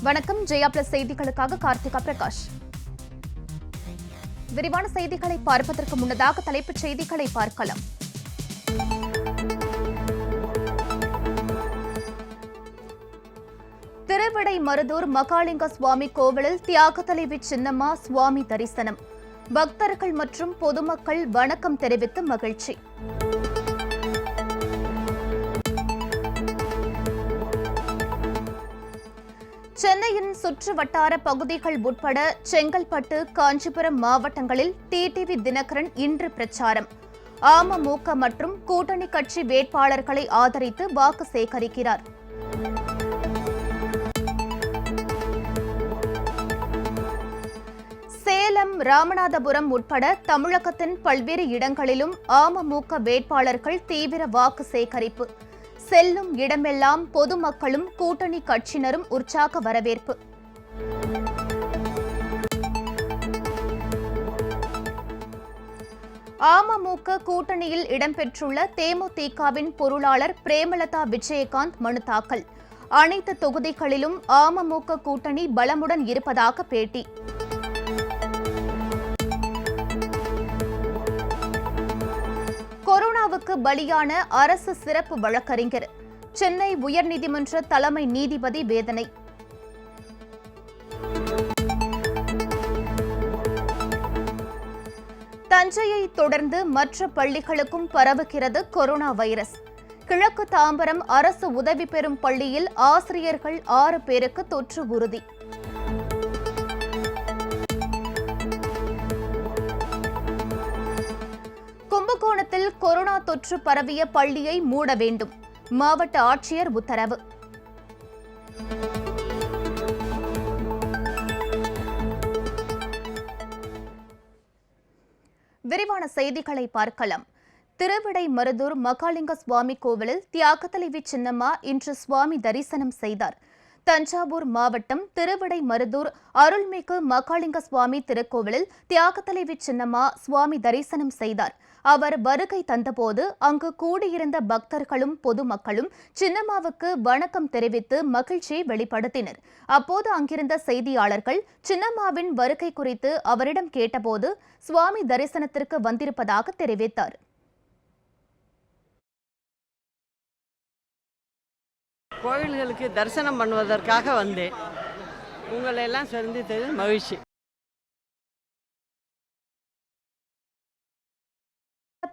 வணக்கம். ஜெயா பிளஸ் செய்திகளுக்காக கார்த்திகா பிரகாஷ். விரிவான செய்திகளை பார்ப்பதற்கு முன்னதாக தலைப்புச் செய்திகளை பார்க்கலாம். திருவிடைமருதூர் மகாலிங்க சுவாமி கோவிலில் தியாக தலைவி சின்னம்மா சுவாமி தரிசனம். பக்தர்கள் மற்றும் பொதுமக்கள் வணக்கம் தெரிவித்து மகிழ்ச்சி. சென்னையின் சுற்று வட்டார பகுதிகள் உட்பட செங்கல்பட்டு, காஞ்சிபுரம் மாவட்டங்களில் டிடிவி தினகரன் இன்று பிரச்சாரம். அமமுக மற்றும் கூட்டணி கட்சி வேட்பாளர்களை ஆதரித்து வாக்கு சேகரிக்கிறார். சேலம், ராமநாதபுரம் உட்பட தமிழகத்தின் பல்வேறு இடங்களிலும் அமமுக வேட்பாளர்கள் தீவிர வாக்கு சேகரிப்பு. செல்லும் இடமெல்லாம் பொதுமக்களும் கூட்டணி கட்சியினரும் உற்சாக வரவேற்பு. அமமுக கூட்டணியில் இடம்பெற்றுள்ள தேமுதிகவின் பொருளாளர் பிரேமலதா விஜயகாந்த் மனு தாக்கல். அனைத்து தொகுதிகளிலும் அமமுக கூட்டணி பலமுடன் இருப்பதாக பேட்டி. கொரோனாவுக்கு பலியான அரசு சிறப்பு வழக்கறிஞர். சென்னை உயர்நீதிமன்ற தலைமை நீதிபதி வேதனை. தஞ்சையை தொடர்ந்து மற்ற பள்ளிகளுக்கும் பரவுகிறது கொரோனா வைரஸ். கிழக்கு தாம்பரம் அரசு உதவி பெறும் பள்ளியில் ஆசிரியர்கள் 6 பேருக்கு தொற்று உறுதி. கும்பகோணத்தில் கொரோனா தொற்று பரவிய பள்ளியை மூட வேண்டும். மாவட்ட ஆட்சியர் உத்தரவு. விரிவான செய்திகளை பார்க்கலாம். திருவிடைமருதூர் மகாலிங்க சுவாமி கோவிலில் தியாக தலைவி சின்னம்மா இன்று சுவாமி தரிசனம் செய்தார். தஞ்சாவூர் மாவட்டம் திருவிடைமருதூர் அருள்மிகு மகாலிங்க சுவாமி திருக்கோவிலில் தியாக தலைவி சின்னம்மா சுவாமி தரிசனம் செய்தார். அவர் வருகை தந்தபோது அங்கு கூடியிருந்த பக்தர்களும் பொதுமக்களும் சின்னம்மாவுக்கு வணக்கம் தெரிவித்து மகிழ்ச்சியை வெளிப்படுத்தினர். அப்போது அங்கிருந்த செய்தியாளர்கள் சின்னம்மாவின் வருகை குறித்து அவரிடம் கேட்டபோது சுவாமி தரிசனத்திற்கு வந்திருப்பதாக தெரிவித்தார். கோவில்களுக்கு தரிசனம் பண்ணுவதற்காக வந்தேன். உங்களை எல்லாம் சந்தித்தது மகிழ்ச்சி.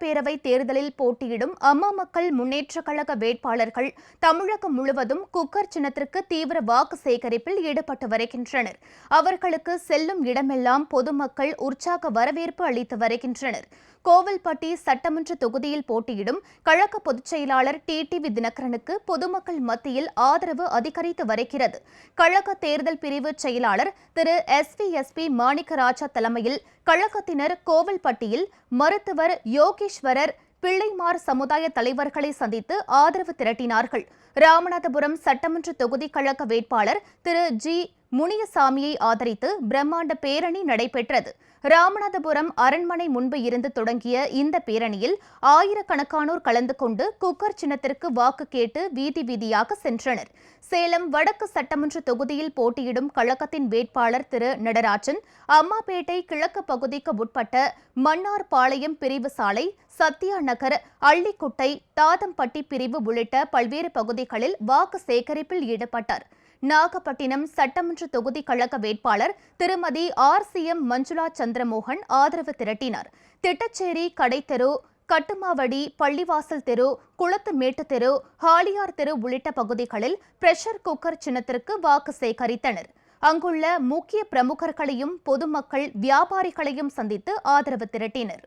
பேரவை தேர்தலில் போட்டியிடும் அம்மா மக்கள் முன்னேற்ற கழக வேட்பாளர்கள் தமிழகம் முழுவதும் குக்கர் சின்னத்திற்கு தீவிர வாக்கு சேகரிப்பில் ஈடுபட்டு வருகின்றனர். அவர்களுக்கு செல்லும் இடமெல்லாம் பொதுமக்கள் உற்சாக வரவேற்பு அளித்து வருகின்றனர். கோவில்பட்டி சட்டமன்ற தொகுதியில் போட்டியிடும் கழக பொதுச் செயலாளர் டிடிவி தினகரனுக்கு பொதுமக்கள் மத்தியில் ஆதரவு அதிகரித்து வருகிறது. கழக தேர்தல் பிரிவு செயலாளர் திரு எஸ்வி மாணிக்கராஜா தலைமையில் கழகத்தினர் கோவில்பட்டியில் மருத்துவர் யோகேஸ்வரர், பிள்ளைமார் சமுதாய தலைவர்களை சந்தித்து ஆதரவு திரட்டினார்கள். ராமநாதபுரம் சட்டமன்ற தொகுதி கழக வேட்பாளர் திரு ஜி முனியசாமியை ஆதரித்து பிரம்மாண்ட பேரணி நடைபெற்றது. ராமநாதபுரம் அரண்மனை முன்பு இருந்து தொடங்கிய இந்த பேரணியில் ஆயிரக்கணக்கானோர் கலந்து கொண்டு குக்கர் சின்னத்திற்கு வாக்கு கேட்டு வீதி வீதியாக சென்றனர். சேலம் வடக்கு சட்டமன்ற தொகுதியில் போட்டியிடும் கழகத்தின் வேட்பாளர் திரு நடராஜன் அம்மாபேட்டை கிழக்கு பகுதிக்கு உட்பட்ட மன்னார்பாளையம் பிரிவு சாலை, சத்யா நகர், அள்ளிக்குட்டை, தாதம்பட்டி பிரிவு உள்ளிட்ட பல்வேறு பகுதிகளில் வாக்கு சேகரிப்பில் ஈடுபட்டார். நாகப்பட்டினம் சட்டமன்ற தொகுதி கழக வேட்பாளர் திருமதி RCM மஞ்சுளா சந்திரமோகன் ஆதரவு திரட்டினார். திட்டச்சேரி கடைத்தெரு, கட்டுமாவடி, பள்ளிவாசல் தெரு, குளத்து மேட்டு தெரு, ஹாலியார் தெரு உள்ளிட்ட பகுதிகளில் பிரஷர் குக்கர் சின்னத்திற்கு வாக்கு சேகரித்தனர். அங்குள்ள முக்கிய பிரமுகர்களையும் பொதுமக்கள் வியாபாரிகளையும் சந்தித்து ஆதரவு திரட்டினர்.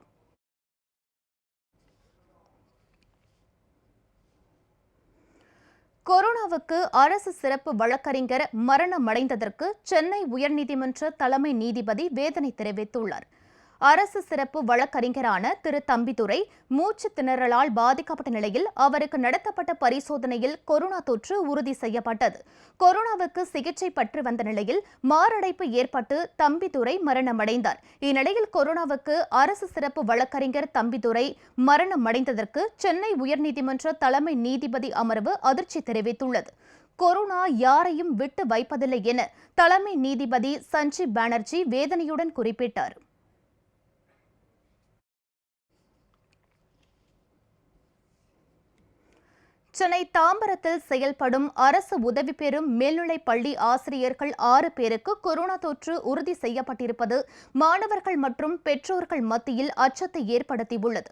கொரோனாவுக்கு அரசு சிறப்பு வழக்கறிஞர் மரணமடைந்ததற்கு சென்னை உயர்நீதிமன்ற தலைமை நீதிபதி வேதனை தெரிவித்துள்ளார். அரசு சிறப்பு வழக்கறிஞரான திரு தம்பிதுரை மூச்சு திணறலால் பாதிக்கப்பட்ட நிலையில் அவருக்கு நடத்தப்பட்ட பரிசோதனையில் கொரோனா தொற்று உறுதி செய்யப்பட்டது. கொரோனாவுக்கு சிகிச்சை பெற்று வந்த நிலையில் மாரடைப்பு ஏற்பட்டு தம்பிதுரை மரணமடைந்தார். இந்நிலையில் கொரோனாவுக்கு அரசு சிறப்பு வழக்கறிஞர் தம்பிதுரை மரணமடைந்ததற்கு சென்னை உயர்நீதிமன்ற தலைமை நீதிபதி அமர்வு அதிர்ச்சி தெரிவித்துள்ளது. கொரோனா யாரையும் விட்டு வைப்பதில்லை என தலைமை நீதிபதி சஞ்சீப் பானர்ஜி வேதனையுடன் குறிப்பிட்டார். சென்னை தாம்பரத்தில் செயல்படும் அரசு உதவி பெறும் மேல்நிலைப் பள்ளி ஆசிரியர்கள் 6 பேருக்கு கொரோனா தொற்று உறுதி செய்யப்பட்டிருப்பது மாணவர்கள் மற்றும் பெற்றோர்கள் மத்தியில் அச்சத்தை ஏற்படுத்தியுள்ளது.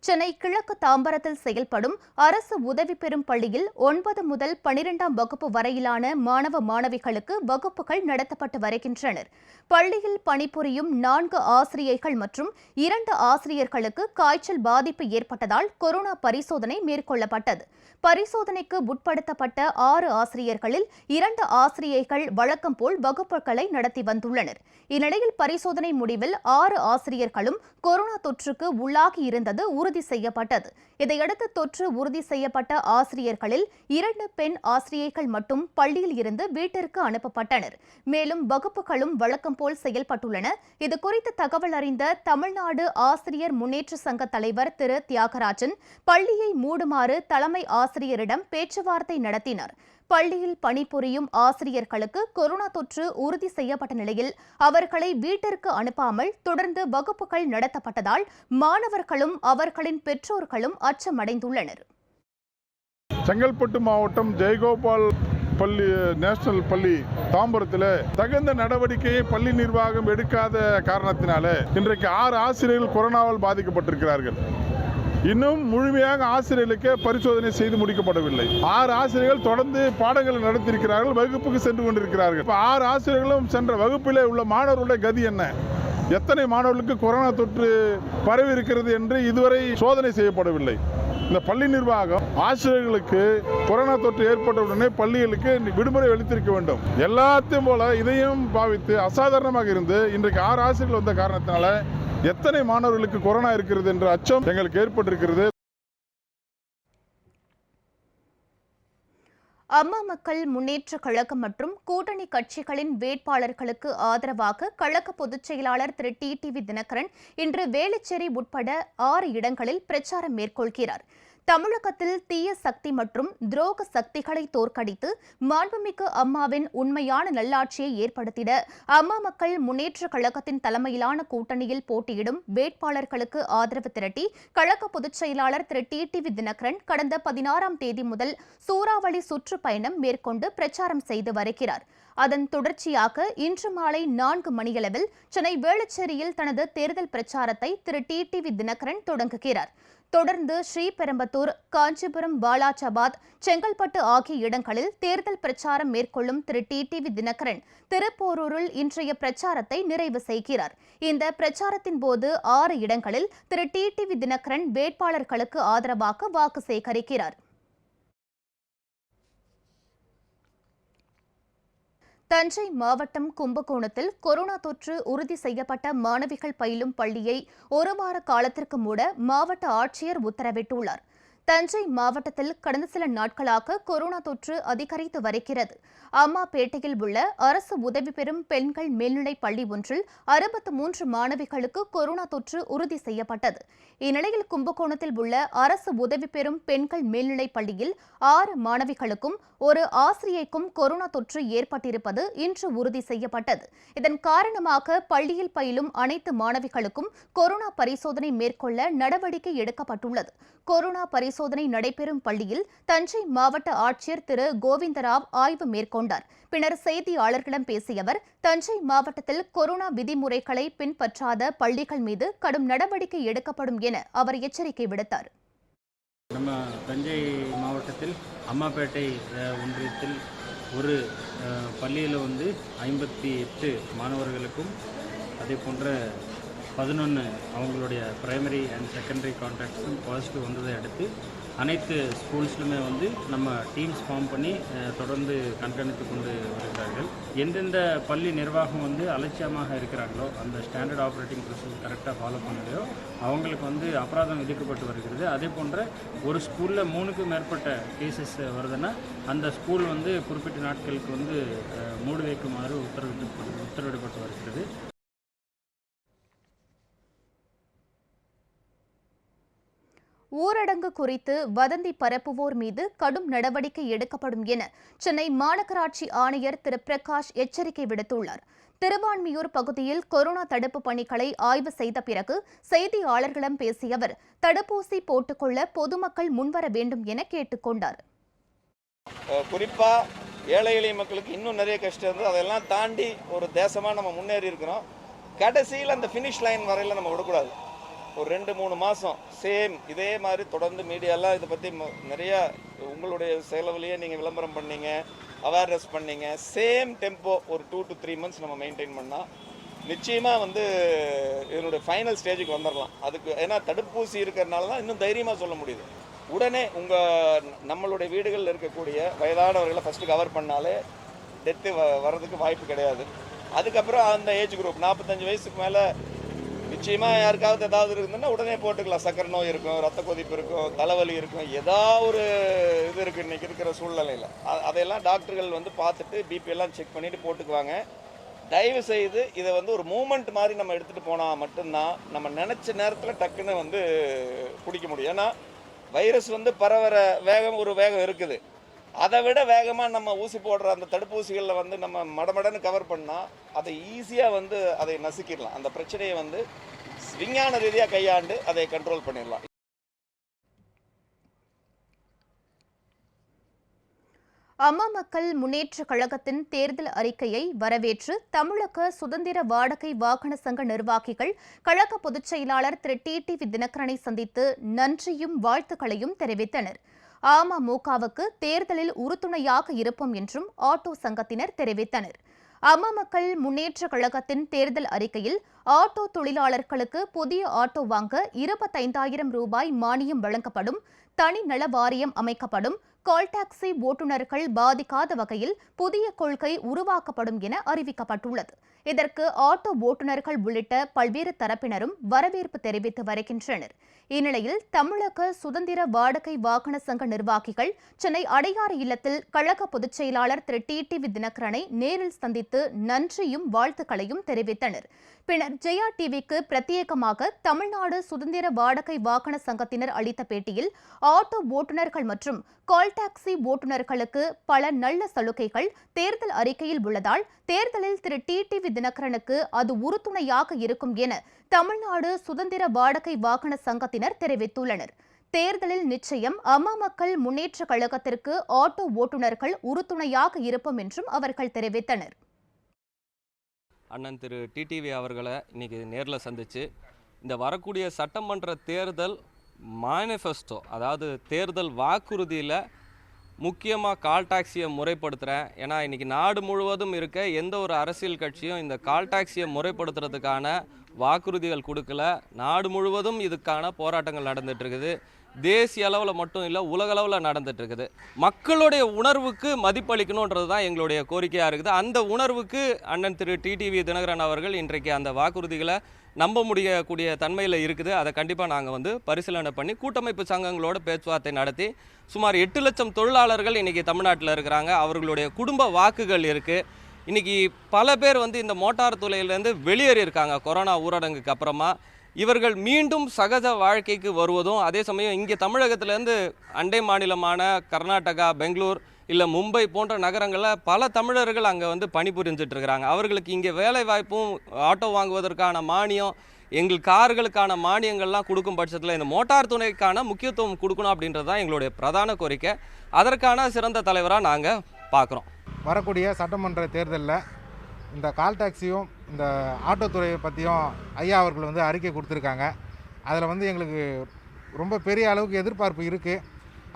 சென்னை கிழக்கு தாம்பரத்தில் செயல்படும் அரசு உதவி பெறும் பள்ளியில் 9 முதல் 12ஆம் வகுப்பு வரையிலான மாணவ மாணவிகளுக்கு வகுப்புகள் நடத்தப்பட்டு வருகின்றனர். பள்ளியில் பணிபுரியும் 4 ஆசிரியைகள் மற்றும் 2 ஆசிரியர்களுக்கு காய்ச்சல் பாதிப்பு ஏற்பட்டதால் கொரோனா பரிசோதனை மேற்கொள்ளப்பட்டது. பரிசோதனைக்கு உட்படுத்தப்பட்ட 6 ஆசிரியர்களில் 2 ஆசிரியைகள் வழக்கம் போல் வகுப்புகளை நடத்தி வந்துள்ளனர். இந்நிலையில் பரிசோதனை முடிவில் 6 ஆசிரியர்களும் கொரோனா தொற்றுக்கு உள்ளாகி இருந்தது உறுதி செய்யப்பட்டது. இதையடுத்து தொற்று உறுதி செய்யப்பட்ட ஆசிரியர்களில் 2 பெண் ஆசிரியைகள் மட்டும் பள்ளியில் இருந்து வீட்டிற்கு அனுப்பப்பட்டனர். மேலும் வகுப்புகளும் வழக்கம் போல் செயல்பட்டுள்ளன. இதுகுறித்து தகவல் அறிந்த தமிழ்நாடு ஆசிரியர் முன்னேற்ற சங்க தலைவர் திரு தியாகராஜன் பள்ளியை மூடுமாறு தலைமை ஆசிரியரிடம் பேச்சுவார்த்தை நடத்தினார். பள்ளியில் பணிபுரியும் ஆசிரியர்களுக்கு கொரோனா தொற்று உறுதி செய்யப்பட்ட நிலையில் அவர்களை வீட்டிற்கு அனுப்பாமல் தொடர்ந்து வகுப்புகள் நடத்தப்பட்டதால் மாணவர்களும் அவர்களின் பெற்றோர்களும் அச்சமடைந்துள்ளனர். செங்கல்பட்டு மாவட்டம் ஜெயகோபால் பள்ளி நேஷனல் பள்ளி தாம்பரத்தில் தகுந்த நடவடிக்கையை பள்ளி நிர்வாகம் எடுக்காத காரணத்தினால இன்றைக்கு 6 ஆசிரியர்கள் கொரோனாவால் பாதிக்கப்பட்டிருக்கிறார்கள். இன்னும் முழுமையாக ஆசிரியர்களுக்கு பரிசோதனை செய்து முடிக்கப்படவில்லை. 6 ஆசிரியர்கள் தொடர்ந்து பாடங்களை நடத்தியிருக்கிறார்கள், வகுப்புக்கு சென்று கொண்டிருக்கிறார்கள். 6 ஆசிரியர்களும் சென்ற வகுப்பிலே உள்ள மாணவர்களுடைய கதி என்ன? எத்தனை மாணவர்களுக்கு கொரோனா தொற்று பரவி இருக்கிறது என்று இதுவரை சோதனை செய்யப்படவில்லை. இந்த பள்ளி நிர்வாகம் ஆசிரியர்களுக்கு கொரோனா தொற்று ஏற்பட்டவுடனே பள்ளிகளுக்கு விடுமுறை அளித்திருக்க வேண்டும். எல்லாத்தையும் போல இதையும் பாவித்து அசாதாரணமாக இருந்து இன்றைக்கு 6 ஆசிரியர்கள் வந்த காரணத்தினால எத்தனை மாணவர்களுக்கு கொரோனா இருக்கிறது என்ற அச்சம் எங்களுக்கு ஏற்பட்டிருக்கிறது. அம்மா மக்கள் முன்னேற்ற கழகம் மற்றும் கூட்டணி கட்சிகளின் வேட்பாளர்களுக்கு ஆதரவாக கழக பொதுச் செயலாளர் திரு டிடிவி தினகரன் இன்று வேளச்சேரி உட்பட 6 இடங்களில் பிரச்சாரம் மேற்கொள்கிறார். தமிழகத்தில் தீய சக்தி மற்றும் துரோக சக்திகளை தோற்கடித்து மாண்புமிகு அம்மாவின் உண்மையான நல்லாட்சியை ஏற்படுத்திட அம்மா மக்கள் முன்னேற்ற கழகத்தின் தலைமையிலான கூட்டணியில் போட்டியிடும் வேட்பாளர்களுக்கு ஆதரவு திரட்டி கழக பொதுச் செயலாளர் திரு டிடிவி தினகரன் கடந்த 16ஆம் தேதி முதல் சூறாவளி சுற்றுப்பயணம் மேற்கொண்டு பிரச்சாரம் செய்து வருகிறார். அதன் தொடர்ச்சியாக இன்று மாலை 4 மணியளவில் சென்னை வேளச்சேரியில் தனது தேர்தல் பிரச்சாரத்தை திரு டிடிவி தினகரன் தொடங்குகிறார். தொடர்ந்து ஸ்ரீபெரும்புதூர், காஞ்சிபுரம், வாலாஜாபாத், செங்கல்பட்டு ஆகிய இடங்களில் தேர்தல் பிரச்சாரம் மேற்கொள்ளும் திரு டிடிவி தினகரன் திருப்போரூரில் இன்றைய பிரச்சாரத்தை நிறைவு செய்கிறார். இந்த பிரச்சாரத்தின் போது 6 இடங்களில் திரு டிடிவி தினகரன் வேட்பாளர்களுக்கு ஆதரவாக வாக்கு சேகரிக்கிறார். தஞ்சை மாவட்டம் கும்பகோணத்தில் கொரோனா தொற்று உறுதி செய்யப்பட்ட மாணவிகள் பயிலும் பள்ளியை 1 வார காலத்திற்கு மூட மாவட்ட ஆட்சியர் உத்தரவிட்டுள்ளார். தஞ்சை மாவட்டத்தில் கடந்த சில நாட்களாக கொரோனா தொற்று அதிகரித்து வருகிறது. அம்மாபேட்டையில் உள்ள அரசு உதவி பெறும் பெண்கள் மேல்நிலைப் பள்ளி ஒன்றில் 63 மாணவிகளுக்கு கொரோனா தொற்று உறுதி செய்யப்பட்டது. இந்நிலையில் கும்பகோணத்தில் உள்ள அரசு உதவி பெறும் பெண்கள் மேல்நிலைப் பள்ளியில் 6 மாணவிகளுக்கும் 1 ஆசிரியைக்கும் கொரோனா தொற்று ஏற்பட்டிருப்பது இன்று உறுதி செய்யப்பட்டது. இதன் காரணமாக பள்ளியில் பயிலும் அனைத்து மாணவிகளுக்கும் கொரோனா பரிசோதனை மேற்கொள்ள நடவடிக்கை எடுக்கப்பட்டுள்ளது. கொரோனா பரிசோதனை நடைபெறும் பள்ளியில் தஞ்சை மாவட்ட ஆட்சியர் திரு கோவிந்தராவ் ஆய்வு மேற்கொண்டார். பின்னர் செய்தியாளர்களிடம் பேசிய அவர், தஞ்சை மாவட்டத்தில் கொரோனா விதிமுறைகளை பின்பற்றாத பள்ளிகள் மீது கடும் நடவடிக்கை எடுக்கப்படும் என அவர் எச்சரிக்கை விடுத்தார். நம்ம தஞ்சை மாவட்டத்தில் அம்மாபேட்டை ஒன்றியத்தில் ஒரு பள்ளியில் 58 மாணவர்களுக்கும் அதே போன்ற 11 அவங்களுடைய பிரைமரி அண்ட் செகண்டரி கான்டாக்ட்ஸும் பாசிட்டிவ் வந்ததை அடுத்து அனைத்து ஸ்கூல்ஸ்லுமே நம்ம டீம்ஸ் ஃபார்ம் பண்ணி தொடர்ந்து கண்காணித்து கொண்டு வருகிறார்கள். எந்தெந்த பள்ளி நிர்வாகம் அலட்சியமாக இருக்கிறாங்களோ, அந்த ஸ்டாண்டர்ட் ஆப்ரேட்டிங் ப்ரொசீஜர் கரெக்டாக ஃபாலோ பண்ணலையோ அவங்களுக்கு அபராதம் விதிக்கப்பட்டு வருகிறது. அதே போன்ற ஒரு ஸ்கூலில் 3க்கும் மேற்பட்ட கேசஸ் வருதுன்னா அந்த ஸ்கூல் குறிப்பிட்ட நாட்களுக்கு மூடி வைக்குமாறு உத்தரவிடப்பட்டு வருகிறது. ஊரடங்கு குறித்து வதந்தி பரப்புவோர் மீது கடும் நடவடிக்கை எடுக்கப்படும் என சென்னை மாநகராட்சி ஆணையர் திரு பிரகாஷ் எச்சரிக்கை விடுத்துள்ளார். திருவான்மியூர் பகுதியில் கொரோனா தடுப்பு பணிகளை ஆய்வு செய்த பிறகு செய்தியாளர்களிடம் பேசிய அவர், தடுப்பூசி போட்டுக்கொள்ள பொதுமக்கள் முன்வர வேண்டும் என கேட்டுக் கொண்டார். குறிப்பா ஏழை எளிய மக்களுக்கு இன்னும் நிறைய கஷ்டம் இருந்தது. அதெல்லாம் தாண்டி ஒரு தேசமாக நம்ம முன்னேறி இருக்கிறோம். கடைசியில் அந்த ஃபினிஷ் லைன் வரையில் நம்ம விடக்கூடாது. ஒரு 2-3 மாதம் சேம் இதே மாதிரி தொடர்ந்து மீடியாலாம் இதை பற்றி நிறையா உங்களுடைய செலவுலேயே நீங்கள் விளம்பரம் பண்ணீங்க, அவேர்னஸ் பண்ணீங்க. சேம் டெம்போ ஒரு 2 to 3 months நம்ம மெயின்டைன் பண்ணால் நிச்சயமாக இதனுடைய ஃபைனல் ஸ்டேஜுக்கு வந்துடலாம். அதுக்கு ஏன்னா தடுப்பூசி இருக்கிறதுனால தான் இன்னும் தைரியமாக சொல்ல முடியுது. உடனே நம்மளுடைய வீடுகளில் இருக்கக்கூடிய வயதானவர்களை ஃபஸ்ட்டு கவர் பண்ணாலே டெத்து வர்றதுக்கு வாய்ப்பு கிடையாது. அதுக்கப்புறம் அந்த ஏஜ் குரூப் 45 வயசுக்கு மேலே நிச்சயமாக யாருக்காவது ஏதாவது இருக்குதுன்னா உடனே போட்டுக்கலாம். சக்கரை நோய் இருக்கும், ரத்த கொதிப்பு இருக்கும், தலைவலி இருக்கும், ஏதாவது ஒரு இது இருக்குது இன்றைக்கி இருக்கிற சூழ்நிலையில். அதையெல்லாம் டாக்டர்கள் பார்த்துட்டு பிபிஎல்லாம் செக் பண்ணிவிட்டு போட்டுக்குவாங்க. தயவு செய்து இதை ஒரு மூமெண்ட் மாதிரி நம்ம எடுத்துகிட்டு போனால் மட்டும்தான் நம்ம நினச்ச நேரத்தில் டக்குன்னு பிடிக்க முடியும். ஏன்னா வைரஸ் பரவுற வேகம் ஒரு வேகம் இருக்குது. அதை விட வேகமாக நம்ம ஊசி போடுற அந்த தடுப்பூசிகளில் நம்ம மடமடன்னு கவர் பண்ணால் அதை ஈஸியாக அதை நசுக்கிடலாம். அந்த பிரச்சனையை விஞ்ஞான ரீதியாக கையாண்டு அதை கண்ட்ரோல் பண்ணிடலாம். அம்மா மக்கள் முன்னேற்ற கழகத்தின் தேர்தல் அறிக்கையை வரவேற்று தமிழக சுதந்திர வாடகை வாகன சங்க நிர்வாகிகள் கழக பொதுச் செயலாளர் திரு டிடிவி தினகரனை சந்தித்து நன்றியும் வாழ்த்துக்களையும் தெரிவித்தனர். அமமுகவுக்கு தேர்தலில் உறுதுணையாக இருப்போம் என்றும் ஆட்டோ சங்கத்தினர் தெரிவித்தனர். அம்மா மக்கள் முன்னேற்ற கழகத்தின் தேர்தல் அறிக்கையில் ஆட்டோ தொழிலாளர்களுக்கு புதிய ஆட்டோ வாங்க 25,000 ரூபாய் மானியம் வழங்கப்படும், தனி நல வாரியம் அமைக்கப்படும், கால் டாக்ஸி ஓட்டுநர்கள் பாதிக்காத வகையில் புதிய கொள்கை உருவாக்கப்படும் என அறிவிக்கப்பட்டுள்ளது. இதற்கு ஆட்டோ ஓட்டுநர்கள் உள்ளிட்ட பல்வேறு தரப்பினரும் வரவேற்பு தெரிவித்து வருகின்றனர். இந்நிலையில் தமிழக சுதந்திர வாடகை வாகன சங்க நிர்வாகிகள் சென்னை அடையாறு இல்லத்தில் கழக பொதுச் செயலாளர் திரு டிடிவி தினகரனை நேரில் சந்தித்து நன்றியும் வாழ்த்துக்களையும் தெரிவித்தனர். பின்னர் ஜெயா டிவிக்கு பிரத்யேகமாக தமிழ்நாடு சுதந்திர வாடகை வாகன சங்கத்தினர் அளித்த பேட்டியில் ஆட்டோ ஓட்டுநர்கள் மற்றும் கால் டாக்ஸி ஓட்டுநர்களுக்கு பல நல்ல சலுகைகள் தேர்தல் அறிக்கையில் உள்ளதால் தேர்தலில் திரு டிடிவி தினகரனுக்கு அது உறுதுணையாக இருக்கும் என தமிழ்நாடு சுதந்திர வாடகை வாகன சங்கத்தினர் தெரிவித்துள்ளனர். தேர்தலில் நிச்சயம் அம்மா மக்கள் முன்னேற்ற கழகத்திற்கு ஆட்டோ ஓட்டுநர்கள் உறுதுணையாக இருப்போம் என்றும் அவர்கள் தெரிவித்தனர். அண்ணன் திரு டிடிவி அவர்களை இன்றைக்கி நேரில் சந்தித்து இந்த வரக்கூடிய சட்டமன்ற தேர்தல் மேனிஃபெஸ்டோ, அதாவது தேர்தல் வாக்குறுதியில் முக்கியமாக கால் டாக்ஸியை முறைப்படுத்துகிறேன். ஏன்னா இன்றைக்கி நாடு முழுவதும் இருக்க எந்த ஒரு அரசியல் கட்சியும் இந்த கால் டாக்ஸியை முறைப்படுத்துறதுக்கான வாக்குறுதிகள் கொடுக்கல. நாடு முழுவதும் இதுக்கான போராட்டங்கள் நடந்துகிட்ருக்குது. தேசிய அளவில் மட்டும் இல்லை, உலகளவில் நடந்துகிட்ருக்குது. மக்களுடைய உணர்வுக்கு மதிப்பளிக்கணுன்றது தான் எங்களுடைய கோரிக்கையாக இருக்குது. அந்த உணர்வுக்கு அண்ணன் திரு டிடிவி தினகரன் அவர்கள் இன்றைக்கு அந்த வாக்குறுதிகளை நம்ப முடியக்கூடிய தன்மையில் இருக்குது. அதை கண்டிப்பாக நாங்கள் பரிசீலனை பண்ணி கூட்டமைப்பு சங்கங்களோட பேச்சுவார்த்தை நடத்தி சுமார் 8 லட்சம் தொழிலாளர்கள் இன்றைக்கி தமிழ்நாட்டில் இருக்கிறாங்க. அவர்களுடைய குடும்ப வாக்குகள் இருக்குது. இன்றைக்கி பல பேர் இந்த மோட்டார் துறையிலேருந்து வெளியேறி இருக்காங்க. கொரோனா ஊரடங்குக்கு அப்புறமா இவர்கள் மீண்டும் சகஜ வாழ்க்கைக்கு வருவதும், அதே சமயம் இங்கே தமிழகத்திலேருந்து அண்டை மாநிலமான கர்நாடகா, பெங்களூர் இல்லை மும்பை போன்ற நகரங்களில் பல தமிழர்கள் அங்கே பணிபுரிஞ்சிட்டு இருக்கிறாங்க. அவர்களுக்கு இங்கே வேலை வாய்ப்பும் ஆட்டோ வாங்குவதற்கான மானியம், எங்கள் கார்களுக்கான மானியங்கள்லாம் கொடுக்கும் பட்சத்தில் இந்த மோட்டார் துணைக்கான முக்கியத்துவம் கொடுக்கணும் அப்படின்றது தான் எங்களுடைய பிரதான கோரிக்கை. அதற்கான சிறந்த தலைவராக நாங்கள் பார்க்குறோம். வரக்கூடிய சட்டமன்ற தேர்தலில் இந்த கால் டாக்ஸியும் இந்த ஆட்டோ துறையை பற்றியும் ஐயா அவர்கள் அறிக்கை கொடுத்துருக்காங்க. அதில் எங்களுக்கு ரொம்ப பெரிய அளவுக்கு எதிர்பார்ப்பு இருக்குது.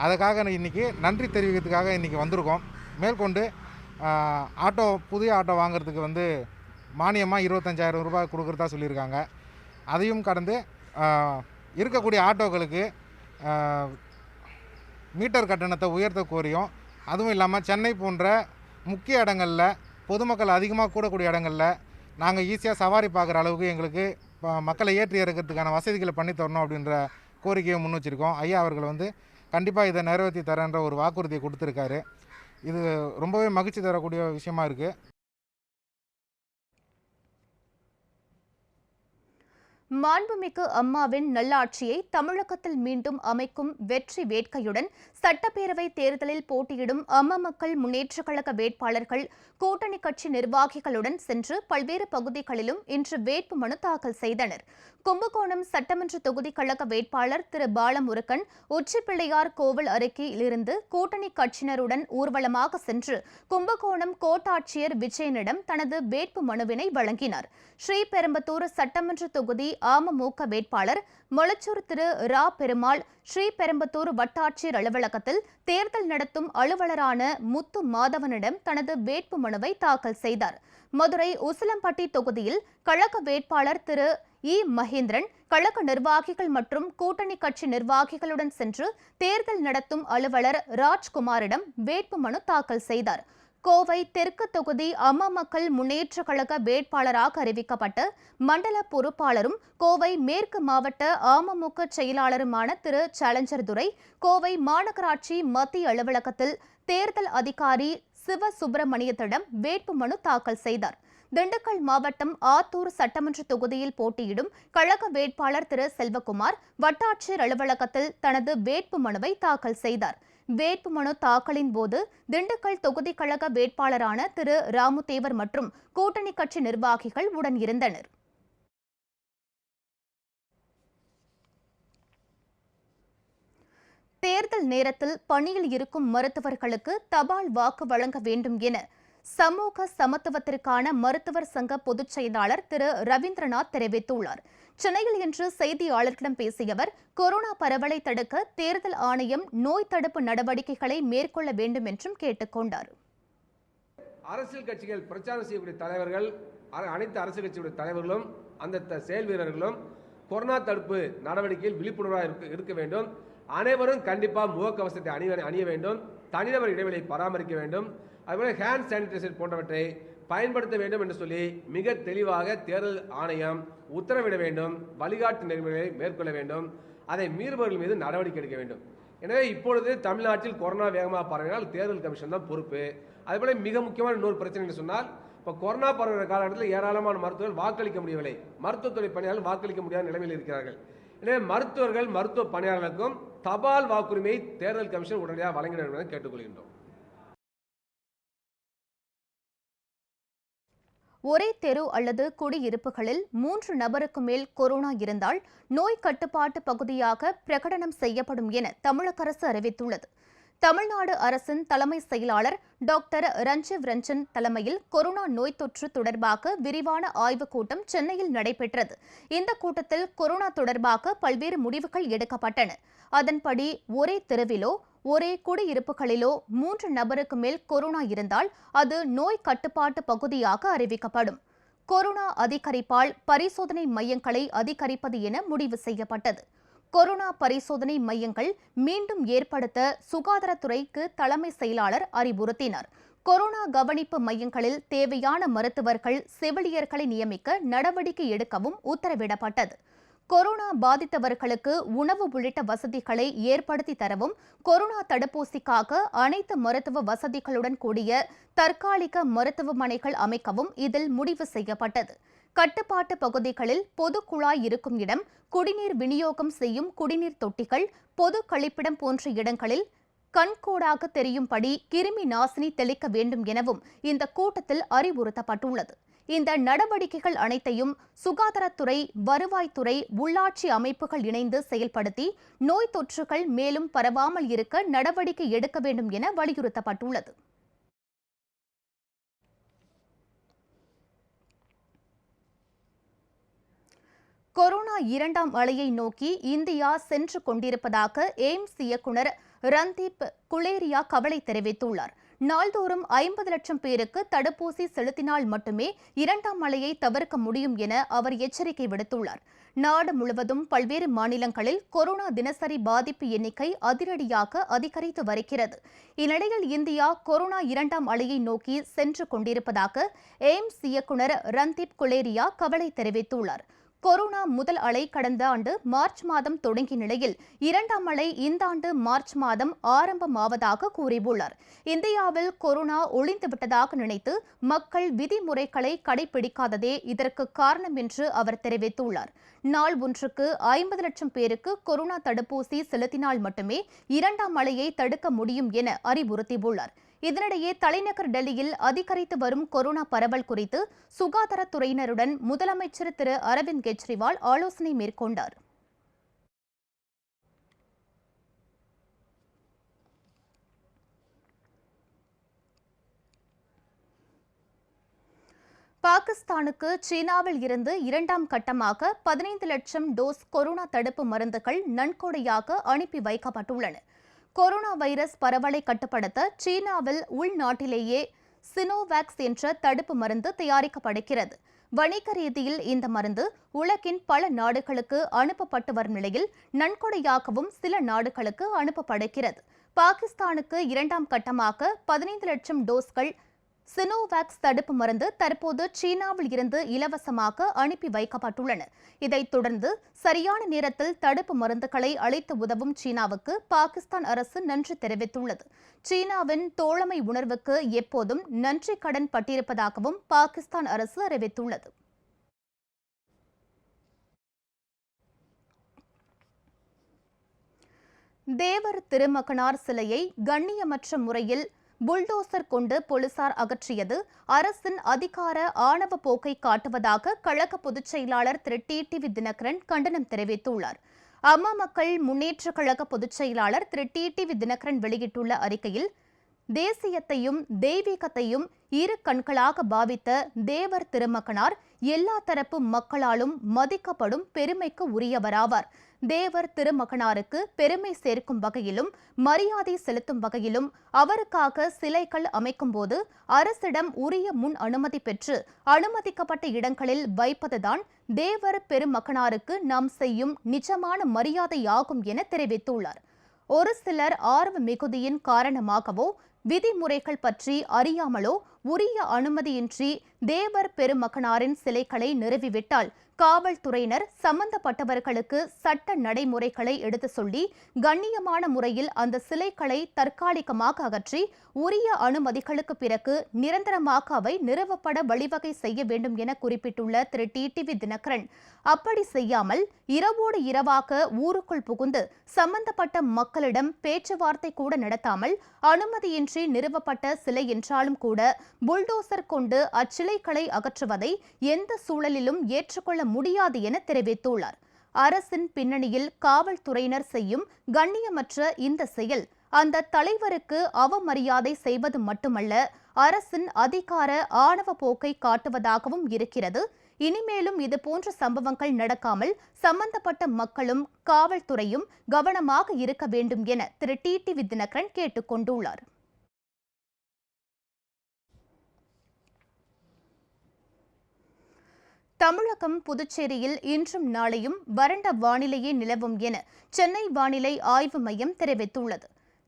அதுக்காக இன்றைக்கி நன்றி தெரிவிக்கிறதுக்காக இன்றைக்கி வந்திருக்கோம். மேற்கொண்டு புதிய ஆட்டோ வாங்குறதுக்கு மானியமாக 25,000 ரூபாய் கொடுக்குறதா சொல்லியிருக்காங்க. அதையும் கடந்து இருக்கக்கூடிய ஆட்டோக்களுக்கு மீட்டர் கட்டணத்தை உயர்த்த கோரியும், அதுவும் இல்லாமல் சென்னை போன்ற முக்கிய இடங்களில் பொதுமக்கள் அதிகமாக கூடக்கூடிய இடங்களில் நாங்கள் ஈஸியாக சவாரி பார்க்குற அளவுக்கு எங்களுக்கு மக்களை ஏற்றி இறக்கிறதுக்கான வசதிகளை பண்ணி தரணும் அப்படின்ற கோரிக்கையை முன் வச்சுருக்கோம். ஐயா அவர்கள் கண்டிப்பாக இதை நிறைவேற்றி தரேன்ற ஒரு வாக்குறுதியை கொடுத்துருக்காரு. இது ரொம்பவே மகிழ்ச்சி தரக்கூடிய விஷயமா இருக்குது. மாண்புமிகு அம்மாவின் நல்லாட்சியை தமிழகத்தில் மீண்டும் அமைக்கும் வெற்றி வேட்கையுடன் சட்டப்பேரவை தேர்தலில் போட்டியிடும் அம்மா மக்கள் முன்னேற்றக் கழக வேட்பாளர்கள் கூட்டணி கட்சி நிர்வாகிகளுடன் சென்று பல்வேறு பகுதிகளிலும் இன்று வேட்புமனு தாக்கல் செய்தனர். கும்பகோணம் சட்டமன்ற தொகுதி கழக வேட்பாளர் திரு பாலமுருகன் உச்சிப்பிள்ளையார் கோவில் அருகிலிருந்து கூட்டணி கட்சியினருடன் ஊர்வலமாக சென்று கும்பகோணம் கோட்டாட்சியர் விஜயனிடம் தனது வேட்பு மனுவினை வழங்கினார். ஸ்ரீபெரும்புதூர் சட்டமன்ற தொகுதி அமமுக வேட்பாளர் மொளச்சூர் திரு ரா பெருமாள் ஸ்ரீபெரும்புதூர் வட்டாட்சியர் அலுவலகத்தில் தேர்தல் நடத்தும் அலுவலரான முத்து மாதவனிடம் தனது வேட்பு மனுவை தாக்கல் செய்தார். மதுரை உசிலம்பட்டி தொகுதியில் கழக வேட்பாளர் திரு இ மகேந்திரன் கழக நிர்வாகிகள் மற்றும் கூட்டணி கட்சி நிர்வாகிகளுடன் சென்று தேர்தல் நடத்தும் அலுவலர் ராஜ்குமாரிடம் வேட்புமனு தாக்கல் செய்தார். கோவை தெற்கு தொகுதி அம்மா மக்கள் முன்னேற்றக் கழக வேட்பாளராக அறிவிக்கப்பட்ட மண்டல பொறுப்பாளரும் கோவை மேற்கு மாவட்ட அமமுக செயலாளருமான திரு சேலஞ்சர் துரை கோவை மாநகராட்சி மத்திய அலுவலகத்தில் தேர்தல் அதிகாரி சிவசுப்பிரமணியத்திடம் வேட்புமனு தாக்கல் செய்தார். திண்டுக்கல் மாவட்டம் ஆத்தூர் சட்டமன்ற தொகுதியில் போட்டியிடும் கழக வேட்பாளர் திரு செல்வகுமார் வட்டாட்சியர் அலுவலகத்தில் தனது வேட்பு மனுவை தாக்கல் செய்தார். வேட்புமனு தாக்கலின் போது திண்டுக்கல் தொகுதி கழக வேட்பாளரான திரு ராமுதேவர் மற்றும் கூட்டணி கட்சி நிர்வாகிகள் உடன் இருந்தனர். தேர்தல் நேரத்தில் பணியில் இருக்கும் மருத்துவர்களுக்கு தபால் வாக்கு வழங்க வேண்டும் என சமூக சமத்துவத்திற்கான மருத்துவர் சங்க பொதுச் செயலாளர் திரு ரவீந்திரநாத் தெரிவித்துள்ளார். சென்னையில் இன்று செய்தியாளர்களிடம் பேசிய அவர், கொரோனா பரவலை தடுக்க தேர்தல் ஆணையம் நோய் தடுப்பு நடவடிக்கைகளை மேற்கொள்ள வேண்டும் என்றும் கேட்டுக் கொண்டார். அரசியல் கட்சிகள் பிரச்சாரம் செய்யக்கூடிய தலைவர்கள், அனைத்து அரசியல் கட்சிகளுடைய தலைவர்களும் அந்த செயல் வீரர்களும் கொரோனா தடுப்பு நடவடிக்கையில் விழிப்புணர்வாக இருக்க வேண்டும். அனைவரும் கண்டிப்பாக முகக்கவசத்தை அணிய வேண்டும். தனிநபர் இடைவெளியை பராமரிக்க வேண்டும். அதுபோல ஹேண்ட் சானிடைசர் போன்றவற்றை பயன்படுத்த வேண்டும் என்று சொல்லி மிக தெளிவாக தேர்தல் ஆணையம் உத்தரவிட வேண்டும். வழிகாட்டு நெறிமுறைகளை மேற்கொள்ள வேண்டும். அதை மீறுபவர்கள் மீது நடவடிக்கை எடுக்க வேண்டும். எனவே இப்பொழுது தமிழ்நாட்டில் கொரோனா வேகமாக பரவினால் தேர்தல் கமிஷன் தான் பொறுப்பு. அதுபோல மிக முக்கியமான இன்னொரு பிரச்சனை என்று சொன்னால், இப்போ கொரோனா பரவுகிற காலகட்டத்தில் ஏராளமான மருத்துவர்கள் வாக்களிக்க முடியவில்லை. மருத்துவத்துறை பணியாளர்கள் வாக்களிக்க முடியாத நிலைமையில் இருக்கிறார்கள். எனவே மருத்துவர்கள், மருத்துவ பணியாளர்களுக்கும் தபால் வாக்குரிமையை தேர்தல் கமிஷன் உடனடியாக வழங்கிட வேண்டும் என கேட்டுக்கொள்கின்றோம். ஒரே தெரு அல்லது குடியிருப்புகளில் 3 நபருக்கு மேல் கொரோனா இருந்தால் நோய் கட்டுப்பாட்டு பகுதியாக பிரகடனம் செய்யப்படும் என தமிழக அரசு அறிவித்துள்ளது. தமிழ்நாடு அரசின் தலைமை செயலாளர் டாக்டர் ரஞ்சீவ் ரஞ்சன் தலைமையில் கொரோனா நோய் தொற்று தொடர்பாக விரிவான ஆய்வுக் கூட்டம் சென்னையில் நடைபெற்றது. இந்த கூட்டத்தில் கொரோனா தொடர்பாக பல்வேறு முடிவுகள் எடுக்கப்பட்டன. அதன்படி ஒரே தெருவிலோ ஒரே குடியிருப்புகளிலோ 3 நபருக்கு மேல் கொரோனா இருந்தால் அது நோய் கட்டுப்பாட்டு பகுதியாக அறிவிக்கப்படும். கொரோனா அதிகரிப்பால் பரிசோதனை மையங்களை அதிகரிப்பது என முடிவு செய்யப்பட்டது. கொரோனா பரிசோதனை மையங்கள் மீண்டும் ஏற்படுத்த சுகாதாரத்துறைக்கு தலைமை செயலாளர் அறிவுறுத்தினார். கொரோனா கவனிப்பு மையங்களில் தேவையான மருத்துவர்கள், செவிலியர்களை நியமிக்க நடவடிக்கை எடுக்கவும் உத்தரவிடப்பட்டது. கொரோனா பாதித்தவர்களுக்கு உணவு உள்ளிட்ட வசதிகளை ஏற்படுத்தி தரவும், கொரோனா தடுப்பூசிக்காக அனைத்து மருத்துவ வசதிகளுடன் கூடிய தற்காலிக மருத்துவமனைகள் அமைக்கவும் இதில் முடிவு செய்யப்பட்டது. கட்டுப்பாட்டு பகுதிகளில் பொது குழாய் இருக்கும் இடம், குடிநீர் விநியோகம் செய்யும் குடிநீர் தொட்டிகள், பொது கழிப்பிடம் போன்ற இடங்களில் கண்கூடாக தெரியும்படி கிருமி நாசினி தெளிக்க வேண்டும் எனவும் இந்த கூட்டத்தில் அறிவுறுத்தப்பட்டுள்ளது. இந்த நடவடிக்கைகள் அனைத்தையும் சுகாதாரத்துறை, வருவாய்த்துறை, உள்ளாட்சி அமைப்புகள் இணைந்து செயல்படுத்தி நோய் தொற்றுகள் மேலும் பரவாமல் இருக்க நடவடிக்கை எடுக்க வேண்டும் என வலியுறுத்தப்பட்டுள்ளது. கொரோனா 2ஆம் அலையை நோக்கி இந்தியா சென்று கொண்டிருப்பதாக எய்ம்ஸ் இயக்குநர் ரந்தீப் குலேரியா கவலை தெரிவித்துள்ளார். நாள்தோறும் 50 லட்சம் பேருக்கு தடுப்பூசி செலுத்தினால் மட்டுமே 2ஆம் அலையை தவிர்க்க முடியும் என அவர் எச்சரிக்கை விடுத்துள்ளார். நாடு முழுவதும் பல்வேறு மாநிலங்களில் கொரோனா தினசரி பாதிப்பு எண்ணிக்கை அதிரடியாக அதிகரித்து வருகிறது. இந்நிலையில் இந்தியா கொரோனா 2ஆம் அலையை நோக்கி சென்று கொண்டிருப்பதாக எய்ம்ஸ் இயக்குநர் ரந்தீப் குலேரியா கவலை தெரிவித்துள்ளார். கொரோனா முதல் அலை கடந்த ஆண்டு மார்ச் மாதம் தொடங்கிய நிலையில் இரண்டாம் அலை இந்த ஆண்டு மார்ச் மாதம் ஆரம்பமாவதாக கூறியுள்ளார். இந்தியாவில் கொரோனா ஒழிந்துவிட்டதாக நினைத்து மக்கள் விதிமுறைகளை கடைபிடிக்காததே இதற்கு காரணம் என்று அவர் தெரிவித்துள்ளார். நாள் ஒன்றுக்கு 50 லட்சம் பேருக்கு கொரோனா தடுப்பூசி செலுத்தினால் மட்டுமே இரண்டாம் அலையை தடுக்க முடியும் என அறிவுறுத்தியுள்ளார். இதனிடையே தலைநகர் டெல்லியில் அதிகரித்து வரும் கொரோனா பரவல் குறித்து சுகாதாரத்துறையினருடன் முதலமைச்சர் திரு அரவிந்த் கெஜ்ரிவால் ஆலோசனை மேற்கொண்டார். பாகிஸ்தானுக்கு சீனாவில் இருந்து இரண்டாம் கட்டமாக 15 லட்சம் டோஸ் கொரோனா தடுப்பு மருந்துகள் நன்கொடையாக அனுப்பி வைக்கப்பட்டுள்ளன. கொரோனா வைரஸ் பரவலை கட்டுப்படுத்த சீனாவில் உள்நாட்டிலேயே சினோவேக்ஸ் என்ற தடுப்பு மருந்து தயாரிக்கப்படுகிறது. வணிக ரீதியில் இந்த மருந்து உலகின் பல நாடுகளுக்கு அனுப்பப்பட்டு வரும் நிலையில் நன்கொடையாகவும் சில நாடுகளுக்கு அனுப்பப்படுகிறது. பாகிஸ்தானுக்கு இரண்டாம் கட்டமாக 15 லட்சம் டோஸ்கள் சினோவேக்ஸ் தடுப்பு மருந்து தற்போது சீனாவில் இருந்து இலவசமாக அனுப்பி வைக்கப்பட்டுள்ளன. இதைத் தொடர்ந்து சரியான நேரத்தில் தடுப்பு மருந்துகளை அளித்து உதவும் சீனாவுக்கு பாகிஸ்தான் அரசு நன்றி தெரிவித்துள்ளது. சீனாவின் தோழமை உணர்வுக்கு எப்போதும் நன்றி கடன் பட்டிருப்பதாகவும் பாகிஸ்தான் அரசு அறிவித்துள்ளது. தேவர் திருமகனார் சிலையை கண்ணியமற்ற முறையில் புல்டோசர் கொண்டு போலீசார் அகற்றியது அரசின் அதிகார ஆணவ போக்கை காட்டுவதாக கழக பொதுச் செயலாளர் திரு டிடிவி தினகரன் கண்டனம் தெரிவித்துள்ளார். அம்மா மக்கள் முன்னேற்ற கழக பொதுச் செயலாளர் திரு டிடிவி தினகரன் வெளியிட்டுள்ள அறிக்கையில், தேசியத்தையும் தெய்வீகத்தையும் இரு கண்களாக பாவித்த தேவர் திருமகனார் எல்லா தரப்பு மக்களாலும் மதிக்கப்படும் பெருமைக்கு உரியவராவார். தேவர் திருமகனாருக்கு பெருமை சேர்க்கும் வகையிலும் மரியாதை செலுத்தும் வகையிலும் அவருக்காக சிலைகள் அமைக்கும் போது அரசிடம் உரிய முன் அனுமதி பெற்று அனுமதிக்கப்பட்ட இடங்களில் வைப்பதுதான் தேவர் பெருமகனாருக்கு நாம் செய்யும் நிஜமான மரியாதையாகும் என தெரிவித்துள்ளார். ஒரு சிலர் ஆர்வ மிகுதியின் காரணமாகவோ விதிமுறைகள் பற்றி அறியாமலோ உரிய அனுமதியின்றி தேவர் பெருமகனாரின் சிலைகளை நிறுவிவிட்டால் காவல்துறையினர் சம்பந்தப்பட்டவர்களுக்கு சட்ட நடைமுறைகளை எடுத்து சொல்லி கண்ணியமான முறையில் அந்த சிலைகளை தற்காலிகமாக அகற்றி உரிய அனுமதிகளுக்கு பிறகு நிரந்தரமாக அவை நிறுவப்பட வழிவகை செய்ய வேண்டும் என குறிப்பிட்டுள்ள திரு டிடிவி தினகரன், அப்படி செய்யாமல் இரவோடு இரவாக ஊருக்குள் புகுந்து சம்பந்தப்பட்ட மக்களிடம் பேச்சுவார்த்தை கூட நடத்தாமல் அனுமதியின்றி நிறுவப்பட்ட சிலை என்றாலும் கூட புல்டோசர் கொண்டு அச்சிலைகளை அகற்றுவதை எந்த சூழலிலும் ஏற்றுக்கொள்ள முடியாது என தெரிவித்துள்ளார். அரசின் பின்னணியில் காவல்துறையினர் செய்யும் கண்ணியமற்ற இந்த செயல் அந்த தலைவருக்கு அவமரியாதை செய்வது மட்டுமல்ல, அரசின் அதிகார ஆணவ போக்கை காட்டுவதாகவும் இருக்கிறது. இனிமேலும் இதுபோன்ற சம்பவங்கள் நடக்காமல் சம்பந்தப்பட்ட மக்களும் காவல்துறையும் கவனமாக இருக்க வேண்டும் என திரு டிடிவி தினகரன் கேட்டுக் கொண்டுள்ளார். தமிழகம் புதுச்சேரியில் இன்றும் நாளையும் வறண்ட வானிலையே நிலவும் என சென்னை வானிலை ஆய்வு மையம் தெரிவித்துள்ளது.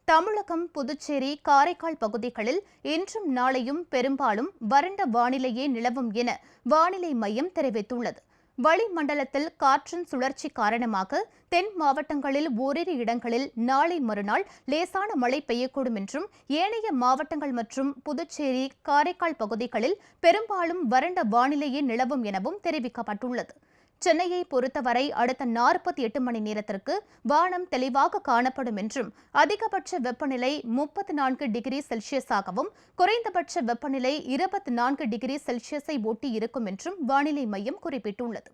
தமிழகம், புதுச்சேரி, காரைக்கால் பகுதிகளில் இன்றும் நாளையும் பெரும்பாலும் வறண்ட வானிலையே நிலவும் என வானிலை மையம் தெரிவித்துள்ளது. வளிமண்டலத்தில் காற்றின் சுழற்சி காரணமாக தென் மாவட்டங்களில் ஓரிரு இடங்களில் நாளை மறுநாள் லேசான மழை பெய்யக்கூடும் என்றும், ஏனைய மாவட்டங்கள் மற்றும் புதுச்சேரி, காரைக்கால் பகுதிகளில் பெரும்பாலும் வறண்ட வானிலையே நிலவும் எனவும் தெரிவிக்கப்பட்டுள்ளது. சென்னையை பொறுத்தவரை அடுத்த 48 மணி நேரத்திற்கு வானம் தெளிவாக காணப்படும் என்றும், அதிகபட்ச வெப்பநிலை 34 டிகிரி செல்சியஸாகவும் குறைந்தபட்ச வெப்பநிலை 24 டிகிரி செல்சியஸை ஒட்டி இருக்கும் என்றும் வானிலை மையம் குறிப்பிட்டுள்ளது.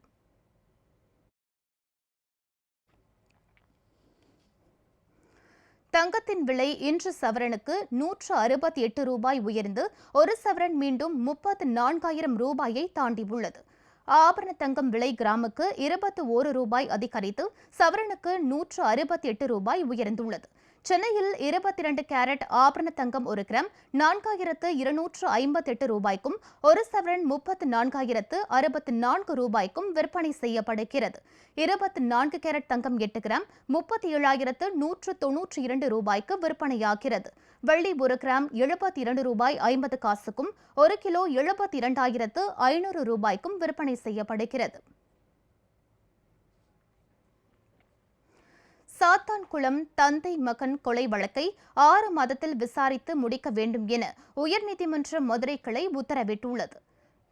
தங்கத்தின் விலை இன்று சவரனுக்கு 168 ரூபாய் உயர்ந்து ஒரு சவரன் மீண்டும் 34,000 ரூபாயை தாண்டியுள்ளது. ஆபரண தங்கம் விலை கிராமுக்கு 21 ரூபாய் அதிகரித்து சவரனுக்கு 168 ரூபாய் உயர்ந்துள்ளது. சென்னையில் 22 கேரட் ஆபரண தங்கம் ஒரு கிராம் 4,258 ரூபாய்க்கும், ஒரு சவரன் 34,064 ரூபாய்க்கும் விற்பனை செய்யப்படுகிறது. 24 கேரட் தங்கம் 8 கிராம் 37,192 ரூபாய்க்கு விற்பனையாகிறது. வெள்ளி ஒரு கிராம் 72 ரூபாய் 50 காசுக்கும், ஒரு கிலோ 72,500 ரூபாய்க்கும் விற்பனை செய்யப்படுகிறது. சாத்தான்குளம் தந்தை மகன் கொலை வழக்கை 6 மாதத்தில் விசாரித்து முடிக்க வேண்டும் என உயர்நீதிமன்ற மதுரை கிளை உத்தரவிட்டுள்ளது.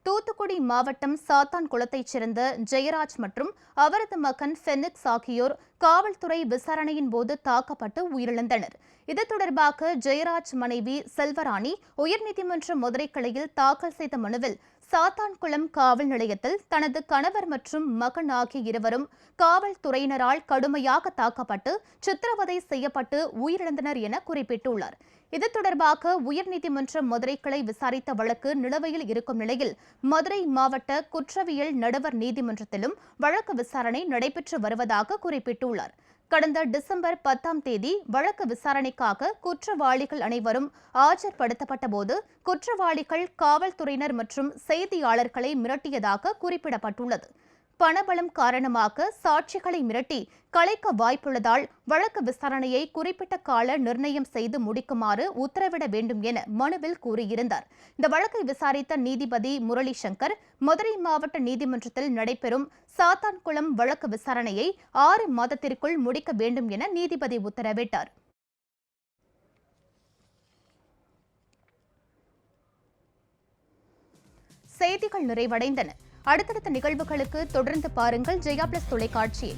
தூத்துக்குடி மாவட்டம் சாத்தான்குளத்தைச் சேர்ந்த ஜெயராஜ் மற்றும் அவரது மகன் ஃபெனிக்ஸ் ஆகியோர் காவல்துறை விசாரணையின் போது தாக்கப்பட்டு உயிரிழந்தனர். இது தொடர்பாக ஜெயராஜ் மனைவி செல்வராணி உயர்நீதிமன்ற மதுரை கிளையில் தாக்கல் செய்த மனுவில் சாத்தான்குளம் காவல் நிலையத்தில் தனது கணவர் மற்றும் மகன் ஆகிய இருவரும் காவல்துறையினரால் கடுமையாக தாக்கப்பட்டு சித்திரவதை செய்யப்பட்டு உயிரிழந்தனர் என குறிப்பிட்டுள்ளார். இது தொடர்பாக உயர்நீதிமன்ற மதுரை கிளை விசாரித்த வழக்கு நிலுவையில் இருக்கும் நிலையில் மதுரை மாவட்ட குற்றவியல் நடுவர் நீதிமன்றத்திலும் வழக்கு விசாரணை நடைபெற்று வருவதாக குறிப்பிட்டுள்ளார். கடந்த டிசம்பர் 10ஆம் தேதி வழக்கு விசாரணைக்காக குற்றவாளிகள் அனைவரும் ஆஜர்படுத்தப்பட்ட போது குற்றவாளிகள் காவல்துறையினர் மற்றும் செய்தியாளர்களை மிரட்டியதாக குறிப்பிடப்பட்டுள்ளது. பணபலம் காரணமாக சாட்சிகளை மிரட்டி கலைக்க வாய்ப்புள்ளதால் வழக்கு விசாரணையை குறிப்பிட்ட கால நிர்ணயம் செய்து முடிக்குமாறு உத்தரவிட வேண்டும் என மனுவில் கூறியிருந்தார். இந்த வழக்கை விசாரித்த நீதிபதி முரளி சங்கர் மதுரை மாவட்ட நீதிமன்றத்தில் நடைபெறும் சாத்தான்குளம் வழக்கு விசாரணையை 6 மாதத்திற்குள் முடிக்க வேண்டும் என நீதிபதி உத்தரவிட்டார். செய்திகள் நிறைவடைந்தன. அடுத்தடுத்த நிகழ்வுகளுக்கு தொடர்ந்து பாருங்கள் ஜெயா பிளஸ் தொலைக்காட்சியை.